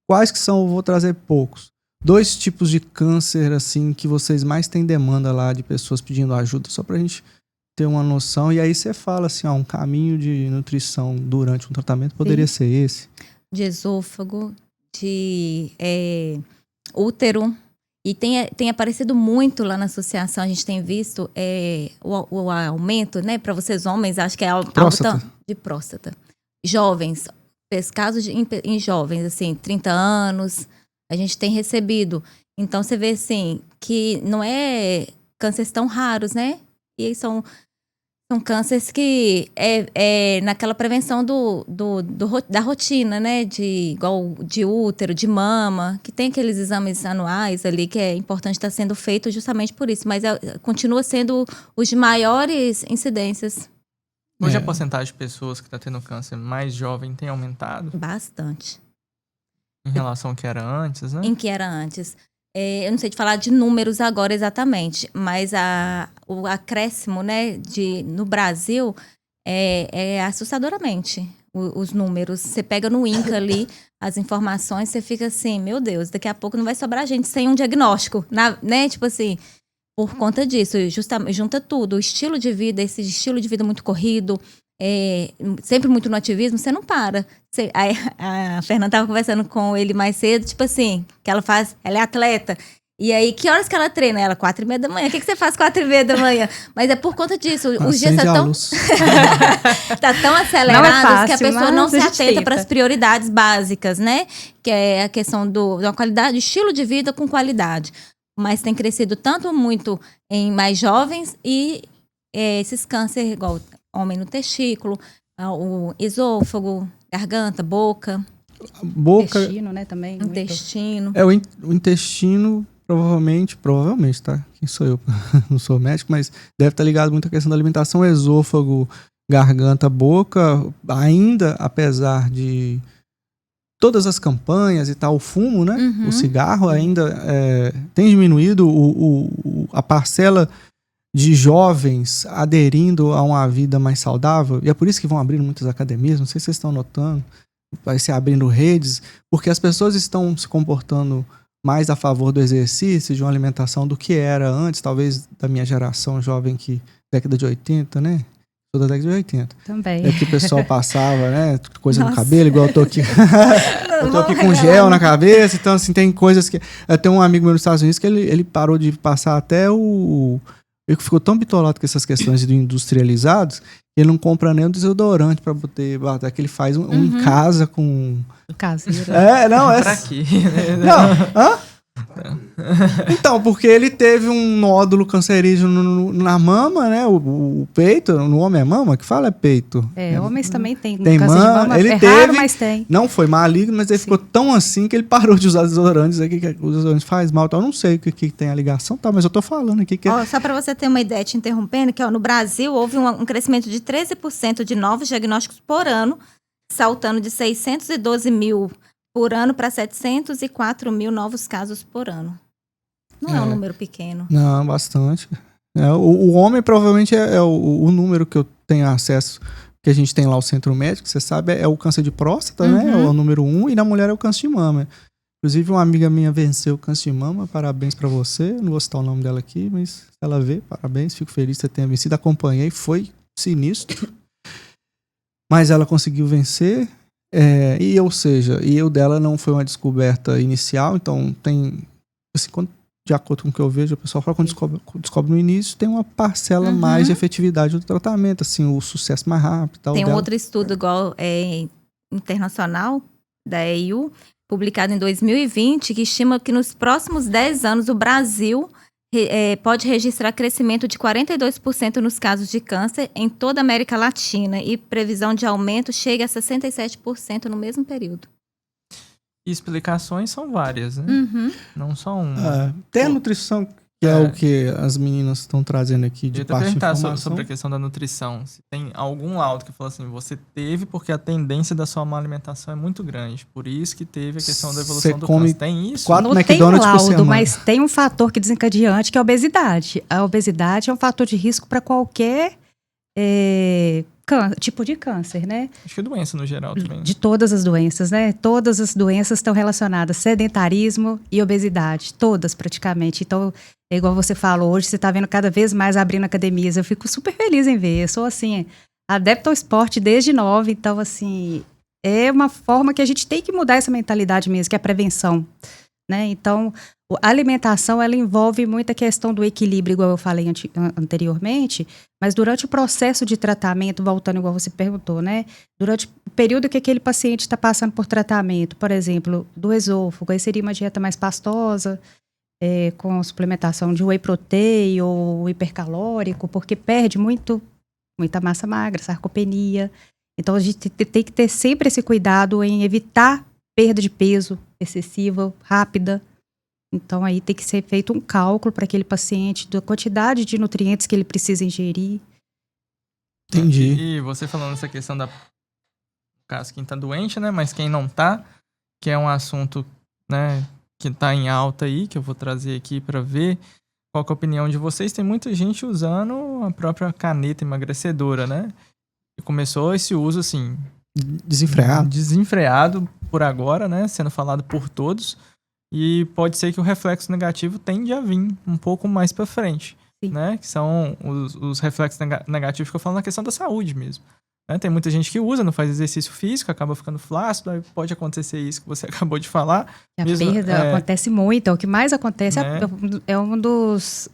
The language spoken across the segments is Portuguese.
quais que são, eu vou trazer poucos. 2 tipos de câncer, assim, que vocês mais têm demanda lá de pessoas pedindo ajuda, só pra gente ter uma noção. E aí você fala assim, um caminho de nutrição durante um tratamento poderia ser esse. De esôfago, de útero. E tem aparecido muito lá na associação, a gente tem visto o aumento, né, para vocês homens, acho que é algo de próstata. Jovens, casos em jovens, assim, 30 anos, a gente tem recebido. Então, você vê, assim, que não é cânceres tão raros, né? E aí são cânceres que naquela prevenção da rotina, né? Igual de útero, de mama, que tem aqueles exames anuais ali que é importante estar sendo feito justamente por isso. Mas continua sendo os de maiores incidências. Hoje a porcentagem de pessoas que estão tendo câncer mais jovem tem aumentado? Bastante. Em relação ao que era antes, né? Em que era antes. Eu não sei te falar de números agora exatamente, mas o acréscimo, né, no Brasil é assustadoramente os números. Você pega no INCA ali as informações, você fica assim, meu Deus, daqui a pouco não vai sobrar gente sem um diagnóstico, né? Tipo assim, por conta disso, junta tudo, o estilo de vida, esse estilo de vida muito corrido, sempre muito no ativismo, você não para. A Fernanda estava conversando com ele mais cedo, tipo assim, que ela é atleta. E aí, que horas que ela treina? Ela, 4h30 da manhã. O que você faz 4h30 da manhã? Mas é por conta disso. Os dias tá tão acelerados que a pessoa não se atenta para as prioridades básicas, né? Que é a questão da qualidade, estilo de vida com qualidade. Mas tem crescido tanto muito em mais jovens e esses cânceres, igual homem no testículo, o esôfago, garganta, boca. Intestino, né, também. Intestino. O intestino, provavelmente, tá? Quem sou eu? Não sou médico, mas deve estar ligado muito à questão da alimentação. Esôfago, garganta, boca, ainda, apesar de todas as campanhas e tal, o fumo, né? O cigarro ainda tem diminuído a parcela de jovens aderindo a uma vida mais saudável, e é por isso que vão abrindo muitas academias, não sei se vocês estão notando, vai se abrindo redes, porque as pessoas estão se comportando mais a favor do exercício, de uma alimentação do que era antes, talvez da minha geração jovem que década de 80, né? Sou da década de 80. Também. É que o pessoal passava, né? Coisa no cabelo, igual eu tô aqui. Eu tô aqui com gel na cabeça, então assim, tem coisas que... Tem um amigo meu nos Estados Unidos que ele parou de passar até ele ficou tão bitolado com essas questões de industrializados que ele não compra nem um desodorante pra botar, que ele faz um em casa com... Caseiro. Pra quê? Não, hã? Então, porque ele teve um nódulo cancerígeno na mama, né? O peito, no homem é mama? Que fala é peito. Homens também tem câncer de mama. Ele teve, raro, mas tem. Não foi maligno, mas ele ficou tão assim que ele parou de usar desodorantes aqui, que os desodorantes faz mal. Então, eu não sei o que tem a ligação, tá? Mas eu tô falando aqui que... Só para você ter uma ideia, te interrompendo, que no Brasil houve um crescimento de 13% de novos diagnósticos por ano, saltando de 612 mil por ano para 704 mil novos casos por ano. Não é um número pequeno. Não, bastante. O homem provavelmente é o número que eu tenho acesso, que a gente tem lá o centro médico, você sabe, é o câncer de próstata, né? É o número 1, e na mulher é o câncer de mama. Inclusive, uma amiga minha venceu o câncer de mama, parabéns pra você. Não vou citar o nome dela aqui, mas se ela vê, parabéns, fico feliz que você tenha vencido. Acompanhei, foi sinistro. Mas ela conseguiu vencer. E o dela não foi uma descoberta inicial, então tem, assim, de acordo com o que eu vejo, o pessoal fala que quando descobre no início, tem uma parcela mais de efetividade do tratamento, assim, o sucesso mais rápido. Tal, tem um outro estudo igual internacional, da EU, publicado em 2020, que estima que nos próximos 10 anos o Brasil pode registrar crescimento de 42% nos casos de câncer em toda a América Latina e previsão de aumento chega a 67% no mesmo período. E explicações são várias, né? Não só uma. Tem a nutrição, que é o que as meninas estão trazendo aqui de parte de informação. Sobre a questão da nutrição. Se tem algum laudo que fala assim, você teve porque a tendência da sua má alimentação é muito grande. Por isso que teve a questão da evolução do câncer. Tem isso? Não tem um laudo, mas tem um fator que desencadeante, que é a obesidade. A obesidade é um fator de risco para qualquer tipo de câncer, né? Acho que é doença no geral também. De todas as doenças, né? Todas as doenças estão relacionadas, sedentarismo e obesidade, todas praticamente. Então, é igual você falou, hoje você está vendo cada vez mais abrindo academias, eu fico super feliz em ver, eu sou assim, adepto ao esporte desde nova, então assim, é uma forma que a gente tem que mudar essa mentalidade mesmo, que é a prevenção, né? Então, a alimentação, ela envolve muita questão do equilíbrio, igual eu falei anteriormente, mas durante o processo de tratamento, voltando igual você perguntou, né? Durante o período que aquele paciente está passando por tratamento, por exemplo, do esôfago, aí seria uma dieta mais pastosa, com suplementação de whey protein ou hipercalórico, porque perde muita massa magra, sarcopenia. Então, a gente tem que ter sempre esse cuidado em evitar perda de peso excessiva, rápida. Então, aí tem que ser feito um cálculo para aquele paciente da quantidade de nutrientes que ele precisa ingerir. Entendi. E você falando essa questão no caso, quem tá doente, né? Mas quem não tá, que é um assunto, né, que tá em alta aí, que eu vou trazer aqui para ver qual que é a opinião de vocês. Tem muita gente usando a própria caneta emagrecedora, né? E começou esse uso, assim... Desenfreado por agora, né? Sendo falado por todos. E pode ser que o reflexo negativo tende a vir um pouco mais para frente, né? Que são os reflexos negativos que eu falo na questão da saúde mesmo. Né? Tem muita gente que usa, não faz exercício físico, acaba ficando flácido, aí pode acontecer isso que você acabou de falar. A perda acontece muito, o que mais acontece é um dos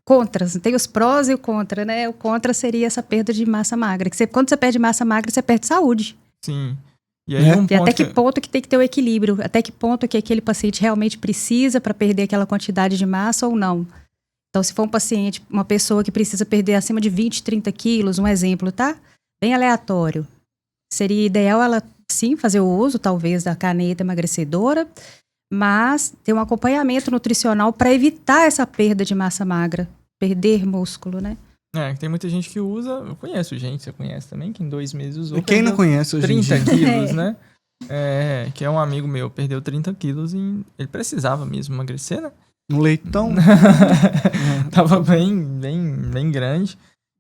contras. Tem os prós e o contra, né? O contra seria essa perda de massa magra. Que quando você perde massa magra, você perde saúde. Sim. E aí e até que ponto que tem que ter o equilíbrio? Até que ponto que aquele paciente realmente precisa para perder aquela quantidade de massa ou não? Então, se for um paciente, uma pessoa que precisa perder acima de 20, 30 quilos, um exemplo, tá? Bem aleatório. Seria ideal ela, sim, fazer o uso, talvez, da caneta emagrecedora, mas ter um acompanhamento nutricional para evitar essa perda de massa magra, perder músculo, né? Tem muita gente que usa, eu conheço gente, você conhece também, que em 2 meses usou. E quem não conhece hoje 30 quilos, né? Que é um amigo meu, perdeu 30 quilos e ele precisava mesmo emagrecer, né? Um leitão. Tava bem grande.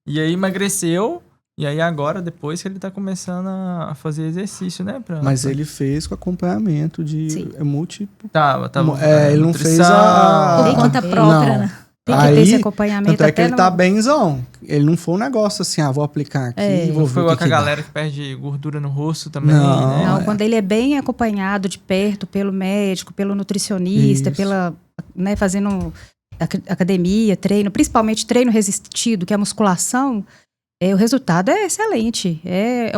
E aí emagreceu, e aí agora, depois que ele tá começando a fazer exercício, né? Mas ele fez com acompanhamento de múltiplo. Tava. Ele não fez por conta própria, né? Tem que ter esse acompanhamento. Tanto que ele tá benzão. Ele não foi um negócio assim, vou aplicar aqui, vou ver foi o que com a galera que perde gordura no rosto também, né? Não, quando ele é bem acompanhado de perto pelo médico, pelo nutricionista, né, fazendo academia, treino, principalmente treino resistido, que é a musculação, o resultado é excelente. É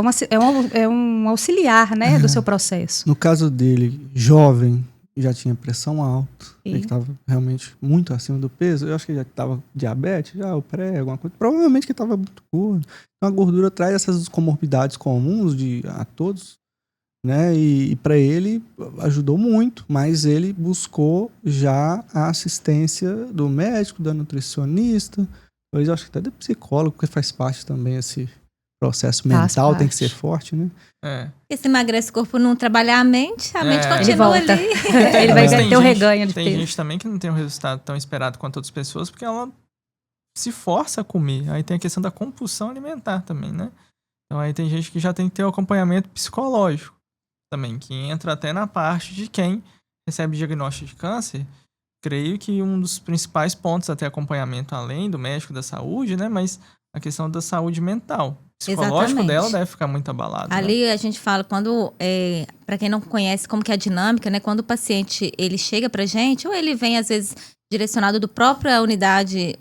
um auxiliar, né, do seu processo. No caso dele, jovem, já tinha pressão alta, ele estava realmente muito acima do peso. Eu acho que ele já estava diabetes, o pré, alguma coisa. Provavelmente que estava muito gordo. Então a gordura traz essas comorbidades comuns a todos, né? E para ele ajudou muito, mas ele buscou já a assistência do médico, da nutricionista, eu acho que até do psicólogo, porque faz parte também esse processo mental, tem que ser forte, né? Porque se emagrece o corpo não trabalhar a mente continua ali. Ele vai ter o reganho de peso. Tem gente também que não tem um resultado tão esperado quanto outras pessoas, porque ela se força a comer. Aí tem a questão da compulsão alimentar também, né? Então aí tem gente que já tem que ter o acompanhamento psicológico também, que entra até na parte de quem recebe diagnóstico de câncer. Creio que um dos principais pontos até acompanhamento, além do médico da saúde, né? Mas a questão da saúde mental. O psicológico dela deve ficar muito abalado. Ali, né? A gente fala, quando, para quem não conhece como que é a dinâmica, né? Quando o paciente, ele chega pra gente, ou ele vem, às vezes, direcionado do própria unidade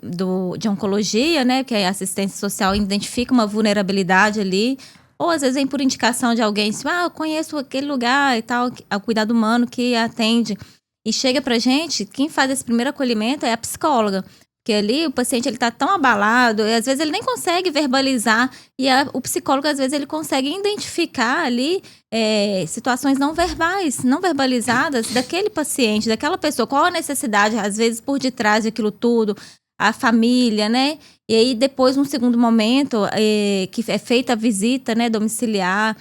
de oncologia, né? Que é a assistência social, identifica uma vulnerabilidade ali, ou às vezes vem por indicação de alguém, assim, eu conheço aquele lugar e tal, o cuidado humano que atende. E chega pra gente, quem faz esse primeiro acolhimento é a psicóloga. Porque ali o paciente ele tá tão abalado, e às vezes ele nem consegue verbalizar, e o psicólogo às vezes ele consegue identificar ali situações não verbais, não verbalizadas daquele paciente, daquela pessoa, qual a necessidade, às vezes por detrás daquilo tudo, a família, né? E aí depois, num segundo momento, que é feita a visita, né, domiciliar,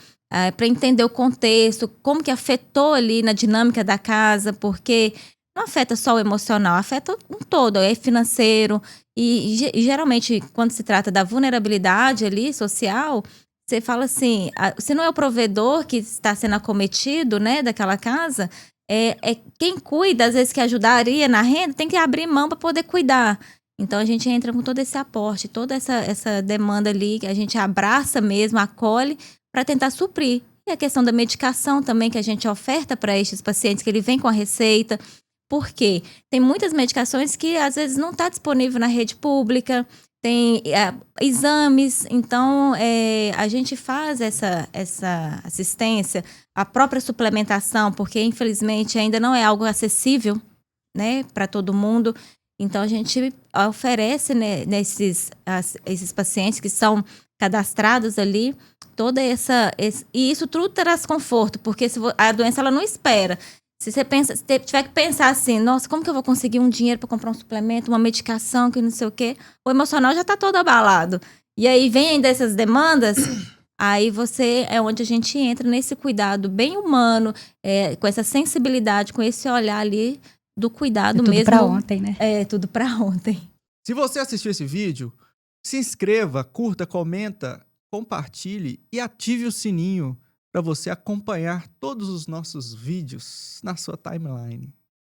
para entender o contexto, como que afetou ali na dinâmica da casa, porque não afeta só o emocional, afeta um todo, é financeiro. E geralmente, quando se trata da vulnerabilidade ali, social, você fala assim, se não é o provedor que está sendo acometido, né, daquela casa, quem cuida, às vezes que ajudaria na renda, tem que abrir mão para poder cuidar. Então, a gente entra com todo esse aporte, toda essa demanda ali, que a gente abraça mesmo, acolhe, para tentar suprir. E a questão da medicação também, que a gente oferta para estes pacientes, que ele vem com a receita. Por quê? Tem muitas medicações que, às vezes, não está disponível na rede pública, tem exames, então a gente faz essa assistência, a própria suplementação, porque, infelizmente, ainda não é algo acessível, né, para todo mundo. Então, a gente oferece, né, esses pacientes que são cadastrados ali, toda e isso tudo traz conforto, porque a doença ela não espera. Se você tiver que pensar assim, nossa, como que eu vou conseguir um dinheiro para comprar um suplemento, uma medicação, que não sei o quê, o emocional já está todo abalado. E aí vem ainda essas demandas, aí é onde a gente entra nesse cuidado bem humano, com essa sensibilidade, com esse olhar ali do cuidado mesmo. Tudo para ontem, né? Tudo para ontem. Se você assistiu esse vídeo, se inscreva, curta, comenta, compartilhe e ative o sininho para você acompanhar todos os nossos vídeos na sua timeline.